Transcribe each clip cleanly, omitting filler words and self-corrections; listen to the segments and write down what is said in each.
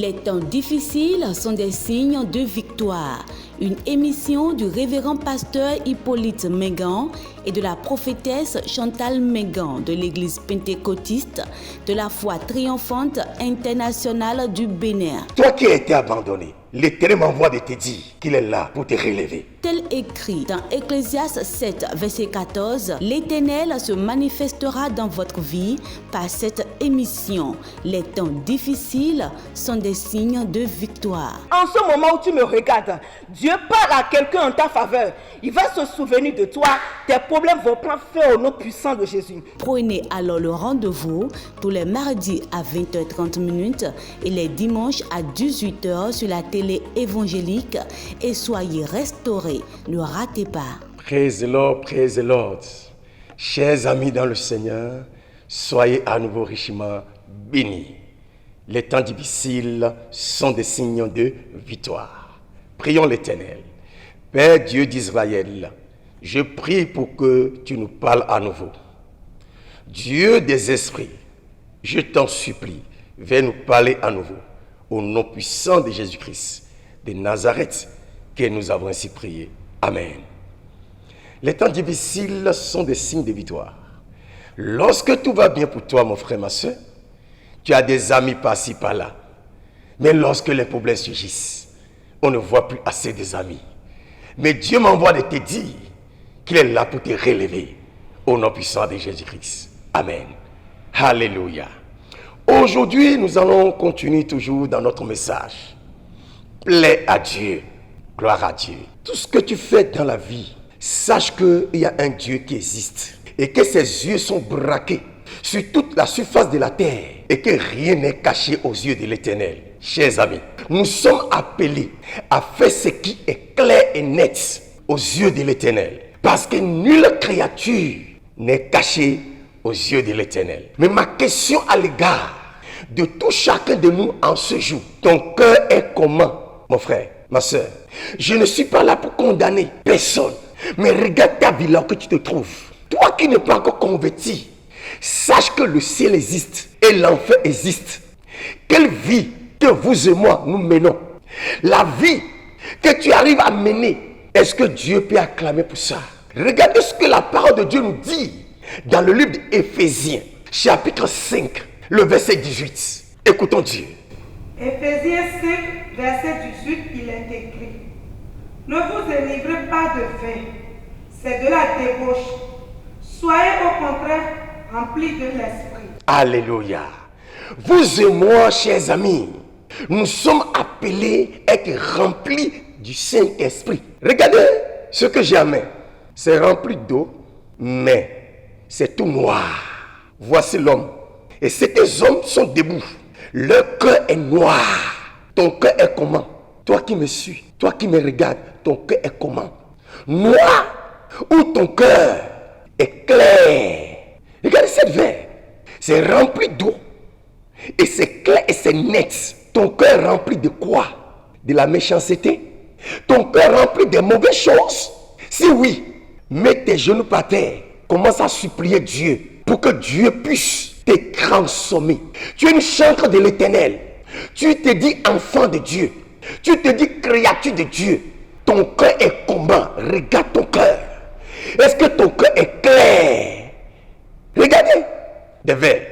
Les temps difficiles sont des signes de victoire. Une émission du révérend pasteur Hippolyte Mengan et de la prophétesse Chantal Mengan de l'église pentecôtiste de la foi triomphante internationale du Bénin. Toi qui as été abandonné, l'Éternel m'envoie de te dire qu'il est là pour te relever. Tel écrit dans Ecclésiaste 7, verset 14, l'Éternel se manifestera dans votre vie par cette émission. Les temps difficiles sont des signes de victoire. En ce moment où tu me regardes, Dieu parle à quelqu'un en ta faveur. Il va se souvenir de toi. Tes problèmes vont prendre fin au nom puissant de Jésus. Prenez alors le rendez-vous tous les mardis à 20h30 et les dimanches à 18h sur la télé évangélique et soyez restaurés. Ne ratez pas. Praise the Lord, praise the Lord. Chers amis dans le Seigneur, soyez à nouveau richement bénis. Les temps difficiles sont des signes de victoire. Prions l'Éternel. Père Dieu d'Israël, je prie pour que tu nous parles à nouveau. Dieu des esprits, je t'en supplie, viens nous parler à nouveau. Au nom puissant de Jésus-Christ, de Nazareth, que nous avons ainsi prié. Amen. Les temps difficiles sont des signes de victoire. Lorsque tout va bien pour toi, mon frère, ma soeur, tu as des amis par-ci, par-là. Mais lorsque les problèmes surgissent, on ne voit plus assez des amis. Mais Dieu m'envoie de te dire qu'il est là pour te relever. Au nom puissant de Jésus-Christ. Amen. Alléluia. Aujourd'hui, nous allons continuer toujours dans notre message. Plaît à Dieu. Gloire à Dieu. Tout ce que tu fais dans la vie, sache qu'il y a un Dieu qui existe et que ses yeux sont braqués sur toute la surface de la terre et que rien n'est caché aux yeux de l'Éternel. Chers amis, nous sommes appelés à faire ce qui est clair et net aux yeux de l'Éternel parce que nulle créature n'est cachée aux yeux de l'Éternel. Mais ma question à l'égard de tout chacun de nous en ce jour, ton cœur est comment, mon frère, ma soeur? Je ne suis pas là pour condamner personne. Mais regarde ta vie là que tu te trouves. Toi qui n'es pas encore converti, sache que le ciel existe et l'enfer existe. Quelle vie que vous et moi nous menons. La vie que tu arrives à mener, est-ce que Dieu peut acclamer pour ça? Regardez ce que la parole de Dieu nous dit dans le livre d'Éphésiens, chapitre 5, le verset 18. Écoutons Dieu. Éphésiens 5, verset 18, il est écrit: ne vous délivrez pas de vin, c'est de la débauche. Soyez au contraire remplis de l'esprit. Alléluia. Vous et moi, chers amis, nous sommes appelés à être remplis du Saint-Esprit. Regardez ce que j'ai en main. C'est rempli d'eau, mais c'est tout noir. Voici l'homme. Et ces hommes sont debout. Leur cœur est noir. Ton cœur est comment? Toi qui me suis, toi qui me regardes, ton cœur est comment? Noir ou ton cœur est clair? Regardez cette verre. C'est rempli d'eau. Et c'est clair et c'est net. Ton cœur est rempli de quoi? De la méchanceté? Ton cœur est rempli de mauvaises choses? Si oui, mets tes genoux par terre. Commence à supplier Dieu pour que Dieu puisse te transformer. Tu es une chantre de l'Éternel. Tu te dis enfant de Dieu. Tu te dis créature de Dieu. Ton cœur est comment? Regarde ton cœur. Est-ce que ton cœur est clair? Regardez des verres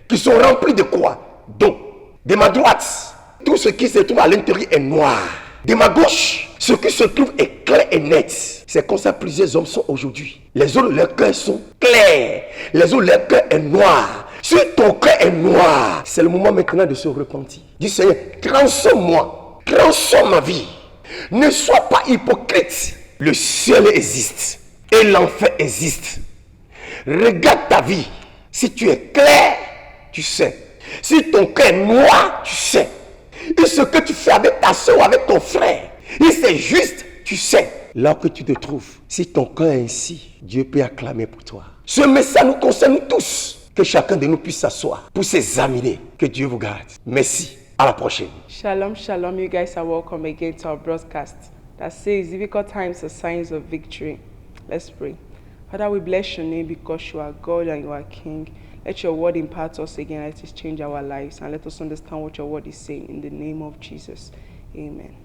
qui sont remplis de quoi? D'eau. De ma droite, tout ce qui se trouve à l'intérieur est noir. De ma gauche, ce qui se trouve est clair et net. C'est comme ça plusieurs hommes sont aujourd'hui. Les autres, leurs cœurs sont clairs. Les autres, leur cœur est noir. Si ton cœur est noir, c'est le moment maintenant de se repentir. Dis Seigneur, transforme-moi. Transforme ma vie. Ne sois pas hypocrite. Le ciel existe et l'enfer existe. Regarde ta vie. Si tu es clair, tu sais. Si ton cœur est noir, tu sais. Et ce que tu fais avec ta soeur ou avec ton frère, et c'est juste, tu sais. Là que tu te trouves, si ton cœur est ainsi, Dieu peut acclamer pour toi. Ce message nous concerne tous. Que chacun de nous puisse s'asseoir pour s'examiner. Que Dieu vous garde. Merci. À la prochaine. Shalom, shalom. You guys are welcome again to our broadcast that says difficult times are signs of victory. Let's pray. Father, we bless your name because you are God and you are King. Let your word impart us again. Let it change our lives and let us understand what your word is saying in the name of Jesus. Amen.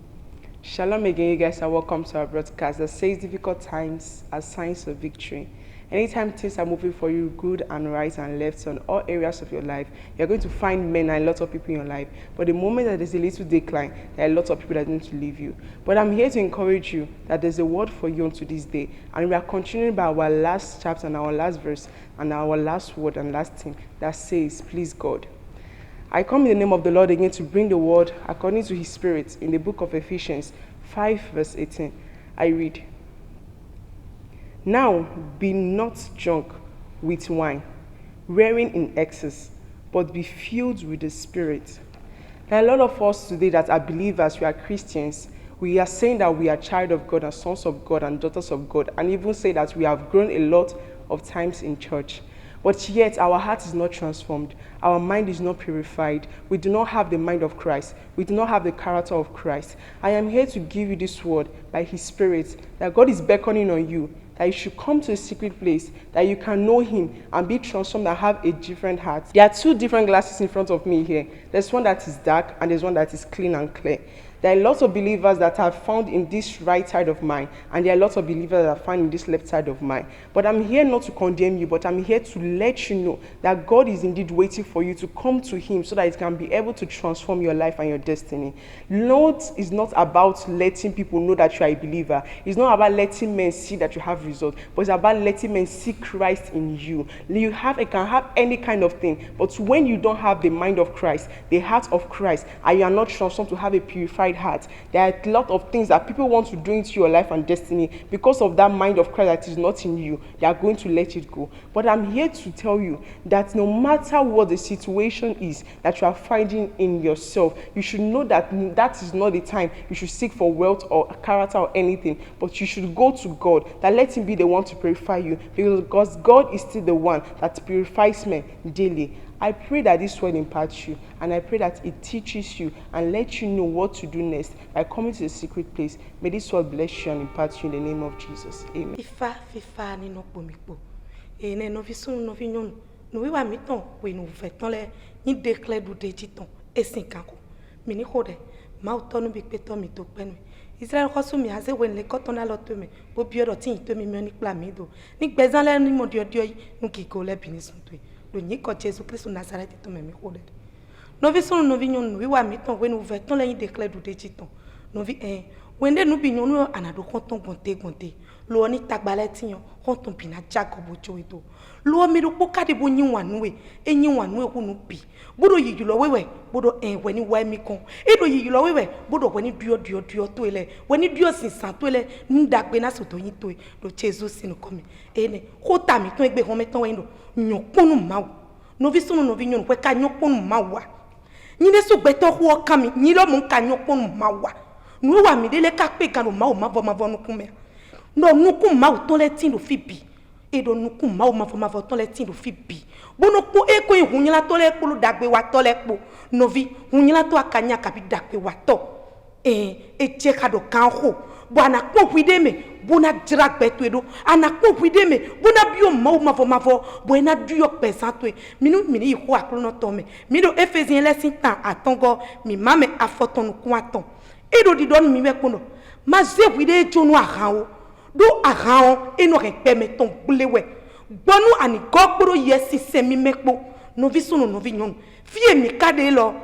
Shalom again, you guys are welcome to our broadcast that says difficult times are signs of victory. Anytime things are moving for you good and right and left on all areas of your life, you're going to find men and lots of people in your life. But the moment that there's a little decline, there are lots of people that need to leave you. But I'm here to encourage you that there's a word for you unto this day. And we are continuing by our last chapter and our last verse and our last word and last thing that says, please God. I come in the name of the Lord again to bring the word according to his spirit in the book of Ephesians 5 verse 18. I read, now be not drunk with wine, wherein in excess, but be filled with the Spirit. There are a lot of us today that are believers, we are Christians. We are saying that we are child of God and sons of God and daughters of God, and even say that we have grown a lot of times in church. But yet our heart is not transformed. Our mind is not purified. We do not have the mind of Christ. We do not have the character of Christ. I am here to give you this word by his Spirit, that God is beckoning on you, that you should come to a secret place, that you can know him and be transformed and have a different heart. There are two different glasses in front of me here. There's one that is dark and there's one that is clean and clear. There are lots of believers that are found in this right side of mine, and there are lots of believers that are found in this left side of mine. But I'm here not to condemn you, but I'm here to let you know that God is indeed waiting for you to come to him so that it can be able to transform your life and your destiny. Lord is not about letting people know that you are a believer. It's not about letting men see that you have results, but it's about letting men see Christ in you. You can have any kind of thing, but when you don't have the mind of Christ, the heart of Christ, and you are not transformed to have a purified heart, there are a lot of things that people want to do into your life and destiny. Because of that mind of Christ that is not in you, they are going to let it go. But I'm here to tell you that no matter what the situation is that you are finding in yourself, you should know that that is not the time you should seek for wealth or character or anything, but you should go to God, that let him be the one to purify you, because God is still the one that purifies men daily. I pray that this word imparts you, and I pray that it teaches you and lets you know what to do next by coming to the secret place. May this word bless you and impart you in the name of Jesus. Amen. Fifa ni no pomikpo. Ene no visun no vinyon. No wiwa miton we no veton le ni declare du dejiton esin kanko. Mini khode ma utonu bi peton mi to penu. Israel khosu mi aze wen le koton na loto me. Bo biodo tin to mi ni pla mi do. Ni gbezan le ni mo dio yi nu ki go le binisun to. Lo ni ko Jésus Christ Nazareth to me khode. No visun no vinyon no wiwa miton we no veton le ni declare du dejiton. No vi wende nu binyon no anado konton gonte. Lo ni tagbale tiyan konton bina Jacob joedo. Lo mi ro pokade bo yin wanwe eyin wanwe ku nu bi. Bodo yiyulo wewe bodo weni wa mi kon. Edo yiyulo wewe bodo weni dio to ele. Weni dio sinsan to ele ndagbe na so to yin to e. Lo Jesus sinu komi. Ene ko ta mi ton egbe hon meton wendo. Nyoponu mawo. No vi sunu no vi nyon kwe ka nyoponu mawa. Nyine so gbeto ho kan mi nyilo mo ka nyoponu mawa. Nu wa mi dele ka pe kan ma o ma vo nu kun me no nu kun ma o ton le tin do fi bi e do nu kun ma o ma vo ton le tin do fi bi bono po e ko ihun la to le po lu dagbe wa to le po no vi hun la to akanya ka bi dagbe wa to e je ka do kan ho bo ana ko kwide me bo na jira gbe to edo ana ko kwide me bo na bi o ma vo bo na du yo pesan to minu yi ho aklo no to me mi do Ephesiens lesson tan atongo mi mame afoton nu kun aton edo di don mi we kono ma ze wide jonu ahan do ahan eno re pe me ton glewe gbonu ani gogboro yesi se mi mepo no vi sunu no vi nyon fie mi kade lo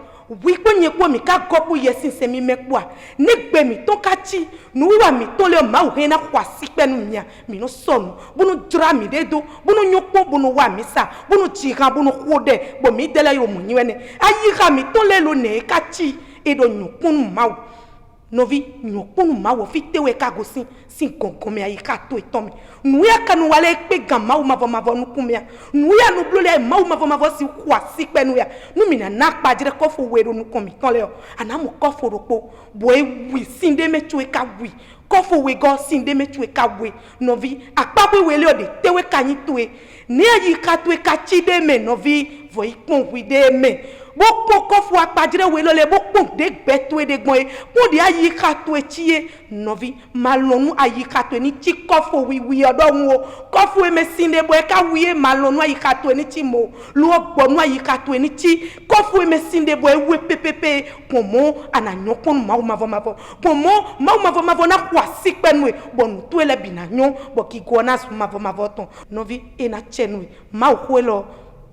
wi po nye po mi ka gopo yesi se mi mepo a ne gbe mi ton kachi no wi wa mi ton le ma o he na kwa si penu mia mi no sonu bunu dra mi de do bunu nyoko bunu wa mi sa bunu jiran bunu khode bo mi dele yo mu nyiwene ayi ga mi ton le lo ne kachi edo nyokun ma novi nyokunu mawo fitewe kagosin sin konkome ayi ka to itomi nuya kanu wale pe gan mawo mavo nukumia nuya no blole mawo mavo si kwa si penu ya numina na pajire kofo wero nukomi kan le anamu kofo ropo boy wi sinde mechuwe ka wi kofo we go sinde mechuwe ka wi novi apapwe wele ode tewe kanyi tuwe ne ayi ka tuwe ka chide me novi vo ipon wi de me bokpo kofu akpadre welole bokpo de gbeto de gbon po de ayika to etie novi malonu ayika to ni ti kofu wiwi odo won kofu emesinde bo e ka wiye malonu ayika to ni ti mo lu ogbonu ayika to ni ti kofu emesinde bo e we pepepe pomo ananyo pon mavo pomo mavo na kwasi penwe bonu to ele binanyo bo ki gona su mavo ton novi e na chenwe ma okwelo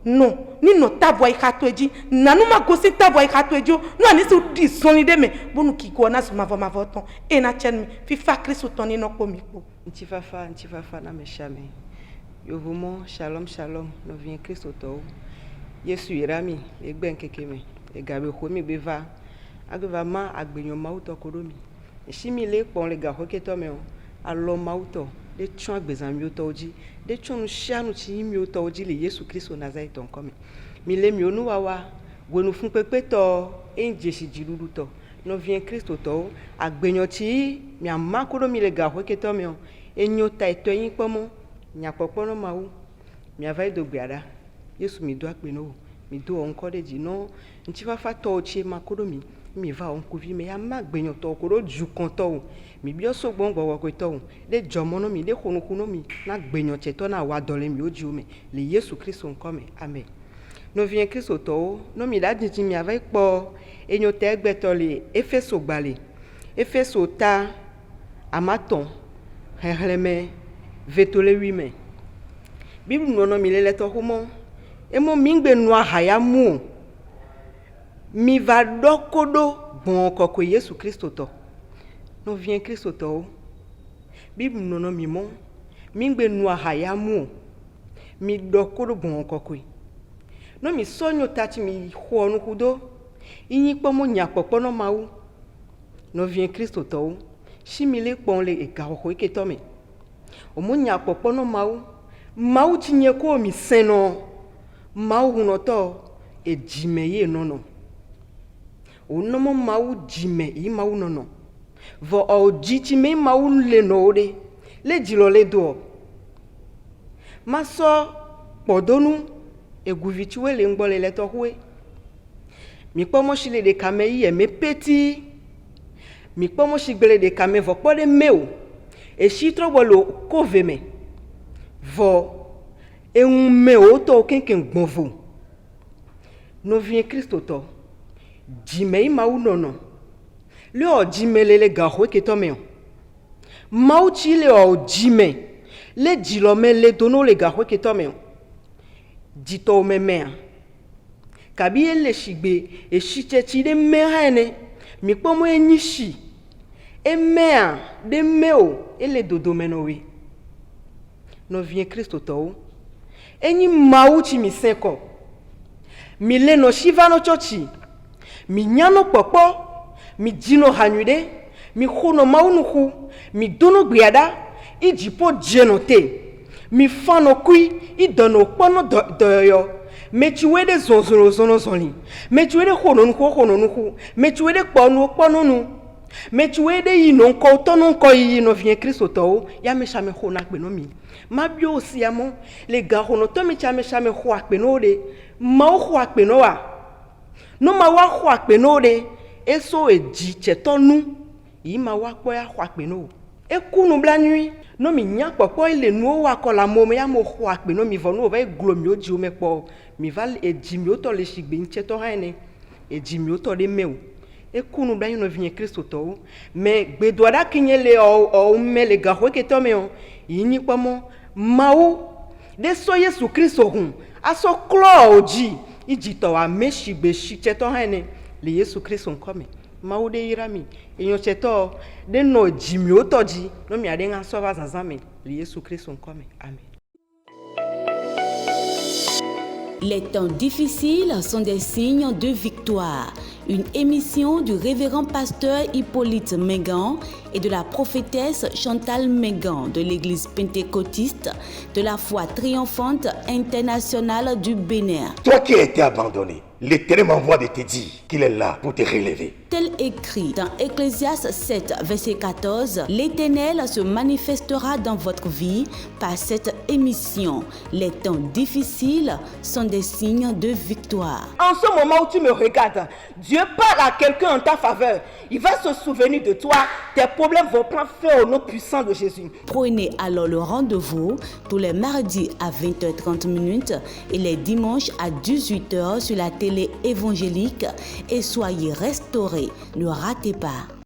non ni no tabo ikato eji nanu ma gosi tabo ikato ejo no ani su di soni de me bonu ki ko na su mavo ton e na chen mi fi fa Kristo ton ni no ko mi po nchifafa na meshame yovumo shalom no vient Kristo to Yesu irami egbe nkekeme egabe ko mi beva ageva ma agbenyo mauto kodomi shimi le pon le ga hoketo me o alo mauto de tchon agbezan mi oto oji de tchon shianu chi mi oto oji le Yesu Kristo Nazareth on come mi le mi onu wawa gwenu fun pepe to enje si jirudu to no vient Kristo to agbenyo chi mi amakoro mi le ga hoketo me o enyo ta eto yin pomo nya popono mawu mi avai do gbiada Yesu mi do apeno mi do onko de ji no nchifa fa to chi makoro mi va onko vi me ya magbenyo to koro ju kan to mi bi oso gbongbo ko to de jomono mi de kunukuno mi na gbenyo che to na wa dole mi oji o me le Yesu Kristo nko me amen no vient Kristo to no mi da jinjin mi avai po enyo te egbe to le Efeso gbale Efeso ta amaton heleme vetole 8 me Bible no mi le to humo emo mingbe no ahaya mu mi va dokodo bon koko Yesu Kristo to no vient Kristo to Bible no mi mo mingbe no ahaya mu mi dokodo bon koko no mi sonyo tati mi ho no kudo yin pomo nya popo no mawu no vient Kristo to shimile pon le ega ho ke to me omunya popo no mau tinye ko mi seno mau huno to e jime ye nono onomo mau jime i mau nono vo o jiti me mau le nore le jilo le do maso podonu e guviti we le ngbole le to hwe mi pomo shile de kame yi e me peti mi pomo shigbele de kame vo pode meu e shi trobolo koveme vo e un meu to kenken gbonvo no vient Kristo to jime mau nono le o jime le ga ho ke to me mau chi le o jime le jilo me le dono le ga ho ke to me jito me me kabi le shigbe e shiche chi de me hane mi pomo enyishi emea de meu ele dodo menowe no vient Kristo to eni mauchi mi seko mi le no shiva no chochi mi nyano popo mi jino hanyude mi khono maunuku mi dono gbiada ijipo jenote mi fano kui idono pono doyo mechiwede zonzoro zonli mechiwede khono nuku mechiwede pono nu mechiwede yino nko tono nko yino vient Kristo to ya me chame khona gbeno mi ma bio osi amo le ga hono to mi chame ho akpeno de ma ho akpeno wa no ma wa ho akpeno de eso eji chetonu yi ma wa po ya ho akpeno e kunu bla nui no mi nya popo ile nu wa kola mo me ya mo ho akpeno mi vo no va glo mi oji o me po mi va eji mi o to le shigbe ncheto hane eji mi o to de meu e kunu bla no vient Kristo to me gbedoada kinyele o mele ga ho ke to me o yini pomo mau de so Yesu Kristo hun aso klo oji ijito wa meshigbe shicheto hane le Yesu Kristo nkome mau de irami enyo cheto de no jimi otoji no mi ade nga so bazazame le Yesu Kristo nkome amen. Les temps difficiles sont des signes de victoire. Une émission du révérend pasteur Hippolyte Mengan et de la prophétesse Chantal Mengan de l'église pentecôtiste de la foi triomphante internationale du Bénin. Toi qui as été abandonné, l'Éternel m'envoie de te dire qu'il est là pour te relever. Tel écrit dans Ecclésiaste 7, verset 14, l'Éternel se manifestera dans votre vie par cette émission. Les temps difficiles sont des signes de victoire. En ce moment où tu me regardes, Dieu parle à quelqu'un en ta faveur. Il va se souvenir de toi. Tes problèmes vont prendre fin au nom puissant de Jésus. Prenez alors le rendez-vous tous les mardis à 20h30 et les dimanches à 18h sur la télé évangélique et soyez restaurés. Ne ratez pas.